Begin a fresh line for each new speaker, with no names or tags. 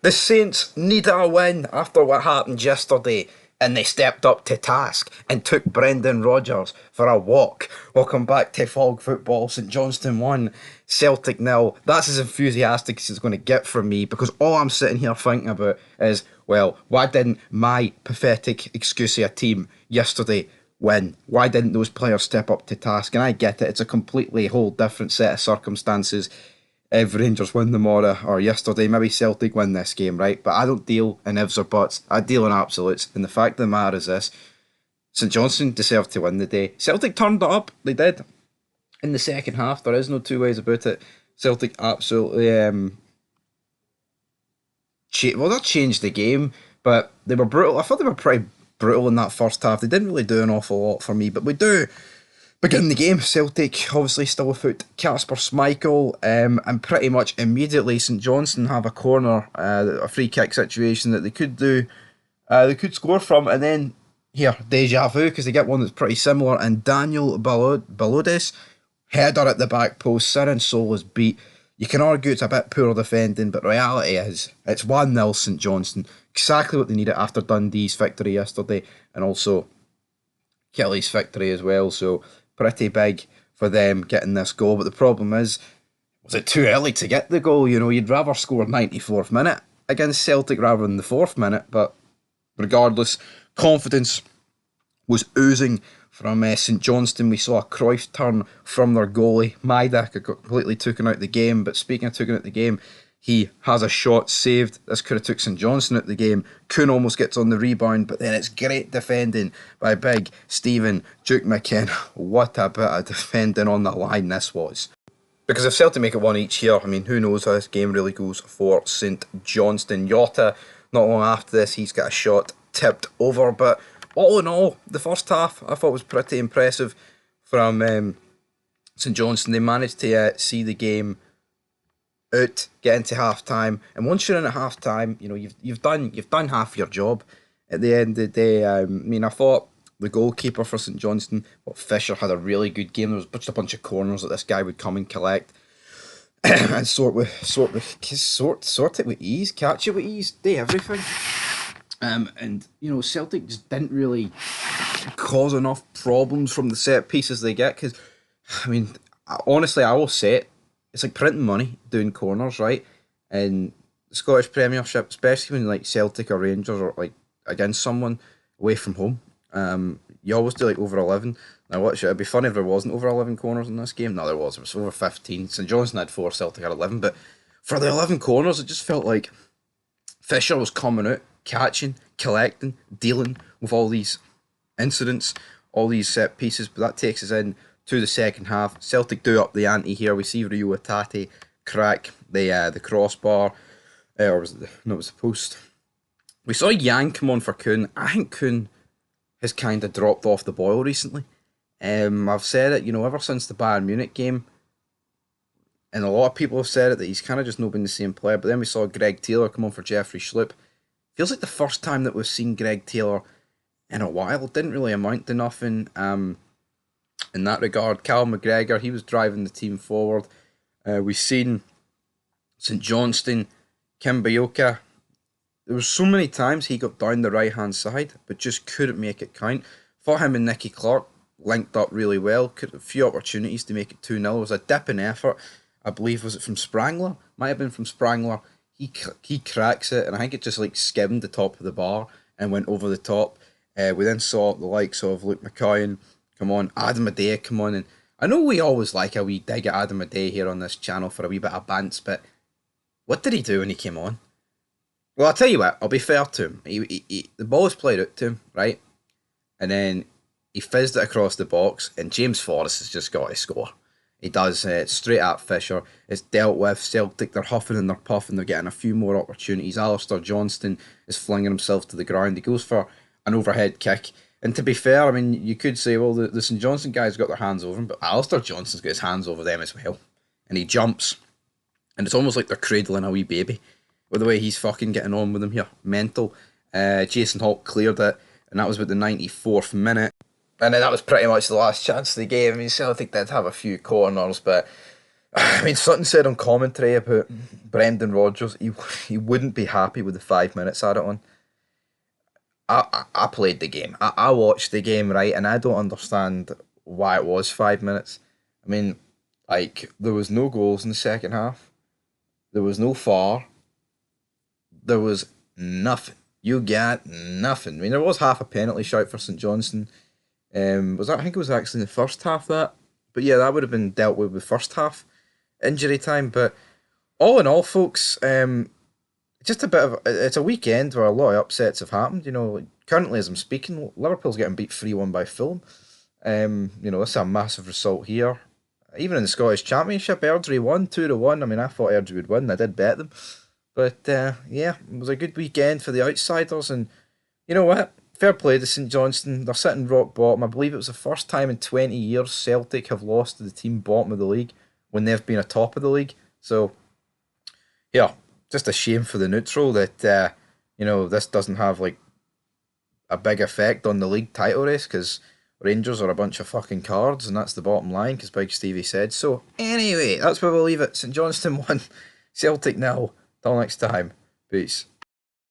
The Saints needed a win after what happened yesterday, and they stepped up to task and took Brendan Rodgers for a walk. Welcome back to Fog Football. St Johnstone 1, Celtic 0. That's as enthusiastic as it's going to get from me, because all I'm sitting here thinking about is, well, why didn't my pathetic excuse of a team yesterday win? Why didn't those players step up to task? And I get it, it's a completely whole different set of circumstances if Rangers win tomorrow or yesterday. Maybe Celtic win this game, right? But I don't deal in ifs or buts. I deal in absolutes. And the fact of the matter is this: St Johnstone deserved to win the day. Celtic turned it up. They did. In the second half, there is no two ways about it. Celtic absolutely not changed the game, but they were brutal. I thought they were pretty brutal in that first half. They didn't really do an awful lot for me, but we do begin the game. Celtic obviously still without Kasper Schmeichel, and pretty much immediately St Johnstone have a corner, a free kick situation that they could do, they could score from, and then here, deja vu, because they get one that's pretty similar, and Daniel Balodis, header at the back post, sin and soul is beat. You can argue it's a bit poor defending, but reality is it's 1-0 St Johnstone, exactly what they needed after Dundee's victory yesterday, and also Kelly's victory as well, so pretty big for them getting this goal. But the problem is, was it too early to get the goal? You know, you'd rather score 94th minute against Celtic rather than the 4th minute, but regardless, confidence was oozing from St Johnstone. We saw a Cruyff turn from their goalie. Maida got completely taken out the game, but speaking of taken out the game, he has a shot saved. This could have took St Johnstone out the game. Kuhn almost gets on the rebound, but then it's great defending by big Stephen Duke McKenna. What a bit of defending on the line this was. Because if Celtic make it one each here, I mean, who knows how this game really goes for St Johnstone. Jota, not long after this, he's got a shot tipped over, but all in all, the first half I thought was pretty impressive from St Johnstone. They managed to see the game out, get into half time, and once you're in at half time, you know you've done half your job. At the end of the day, I mean, I thought the goalkeeper for St Johnstone, Fisher, had a really good game. There was just a bunch of corners that this guy would come and collect and sort it with ease, catch it with ease, do everything. And you know, Celtic just didn't really cause enough problems from the set pieces they get, because I mean, honestly, I will say it, it's like printing money doing corners, right? And the Scottish Premiership, especially when like Celtic or Rangers or like against someone away from home, you always do like over 11. Now watch it, it'd be funny if there wasn't over 11 corners in this game. No, there was. It was over 15. St Johnstone had 4, Celtic had 11, but for the 11 corners, it just felt like Fisher was coming out, catching, collecting, dealing with all these incidents, all these set pieces. But that takes us in to the second half. Celtic do up the ante here. We see Rio Atati crack the crossbar, or was it no, it was the post. We saw Yang come on for Kuhn. I think Kuhn has kind of dropped off the boil recently. I've said it, you know, ever since the Bayern Munich game, and a lot of people have said it, that he's kind of just not been the same player. But then we saw Greg Taylor come on for Jeffrey Schlupp. Feels like the first time that we've seen Greg Taylor in a while. It didn't really amount to nothing in that regard. Cal McGregor, he was driving the team forward. We've seen St Johnstone, Kim Bayoka. There was so many times he got down the right hand side, but just couldn't make it count. Thought him and Nicky Clark linked up really well. Could a few opportunities to make it 2-0. It was a dip in effort. I believe, was it from Sprangler? Might have been from Sprangler. He cracks it, and I think it just like skimmed the top of the bar and went over the top. We then saw the likes of Luke McCoyan come on, Adam Adair come on, and I know we always like a wee dig at Adam Adair here on this channel for a wee bit of bants, but what did he do when he came on? Well, I'll tell you what, I'll be fair to him. The ball was played out to him, right? And then he fizzed it across the box, and James Forrest has just got to score. He does, straight at Fisher. It's dealt with. Celtic, they're huffing and they're puffing. They're getting a few more opportunities. Alistair Johnston is flinging himself to the ground. He goes for an overhead kick. And to be fair, I mean, you could say, well, the St Johnstone guys got their hands over him, but Alistair Johnston's got his hands over them as well. And he jumps. And it's almost like they're cradling a wee baby with the way he's fucking getting on with him here. Mental. Jason Holt cleared it, and that was about the 94th minute. And then that was pretty much the last chance of the game. I mean, Celtic did have a few corners, but I mean, Sutton said on commentary about Brendan Rodgers, he wouldn't be happy with the 5 minutes added on. I played the game. I watched the game, right, and I don't understand why it was 5 minutes. I mean, like, there was no goals in the second half. There was no far. There was nothing. You got nothing. I mean, there was half a penalty shout for St Johnstone. Was that? I think it was actually in the first half that. But yeah, that would have been dealt with the first half injury time. But all in all, folks, just a bit of it's a weekend where a lot of upsets have happened. Like, currently as I'm speaking, Liverpool's getting beat 3-1 by Fulham. This is a massive result here. Even in the Scottish Championship, Airdrie won 2-1. I mean, I thought Airdrie would win. I did bet them, but yeah, it was a good weekend for the outsiders. And you know what? Fair play to St Johnstone. They're sitting rock bottom. I believe it was the first time in 20 years Celtic have lost to the team bottom of the league when they've been atop of the league. So yeah, just a shame for the neutral that this doesn't have like a big effect on the league title race because Rangers are a bunch of fucking cards, and that's the bottom line because Big Stevie said so. Anyway, that's where we'll leave it. St Johnstone won, Celtic nil. Till next time, peace.